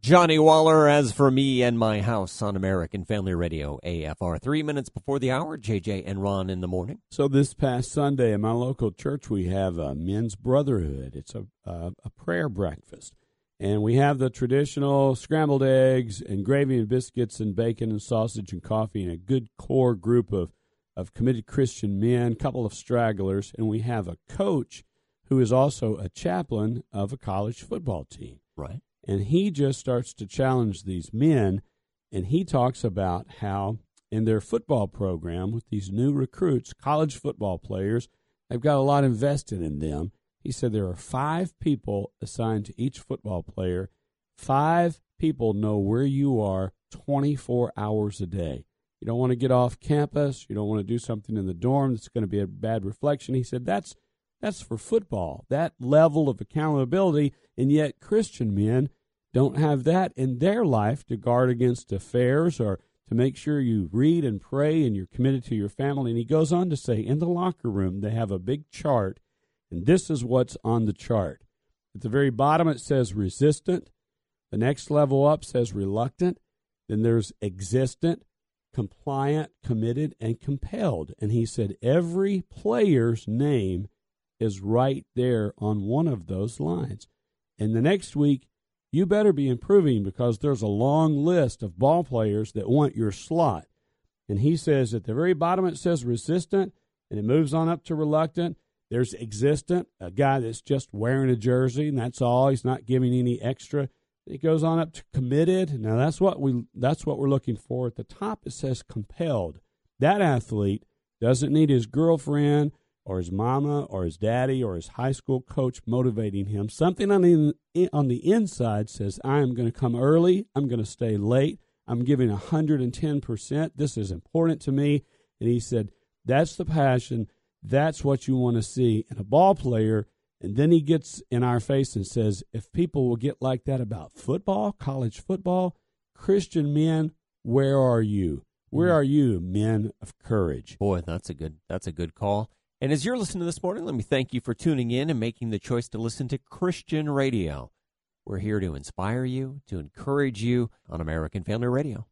Johnny Waller, As for Me and My House on American Family Radio, AFR. 3 minutes before the hour, JJ and Ron in the morning. So this past Sunday in my local church, we have a men's brotherhood. It's a prayer breakfast. And we have the traditional scrambled eggs and gravy and biscuits and bacon and sausage and coffee and a good core group of committed Christian men, a couple of stragglers, and we have a coach who is also a chaplain of a college football team. Right. And he just starts to challenge these men, and he talks about how in their football program with these new recruits, college football players, they've got a lot invested in them. He said there are 5 people assigned to each football player. 5 people know where you are 24 hours a day. You don't want to get off campus. You don't want to do something in the dorm that's going to be a bad reflection. He said that's for football, that level of accountability, and yet Christian men don't have that in their life to guard against affairs or to make sure you read and pray and you're committed to your family. And he goes on to say in the locker room they have a big chart, and this is what's on the chart. At the very bottom it says resistant. The next level up says reluctant. Then there's existent, compliant, committed, and compelled. And he said every player's name is right there on one of those lines. And the next week, you better be improving because there's a long list of ball players that want your slot. And he says at the very bottom it says resistant, and it moves on up to reluctant. There's existent, a guy that's just wearing a jersey, and that's all. He's not giving any extra. It goes on up to committed. Now that's what we're looking for. At the top it says compelled. That athlete doesn't need his girlfriend or his mama or his daddy or his high school coach motivating him. Something on the inside says, I am going to come early. I'm going to stay late. I'm giving 110%. This is important to me. And he said, that's the passion. That's what you want to see in a ball player. And then he gets in our face and says, if people will get like that about football, college football, Christian men, where are you? Where are you, men of courage? Boy, that's a good call. And as you're listening this morning, let me thank you for tuning in and making the choice to listen to Christian Radio. We're here to inspire you, to encourage you on American Family Radio.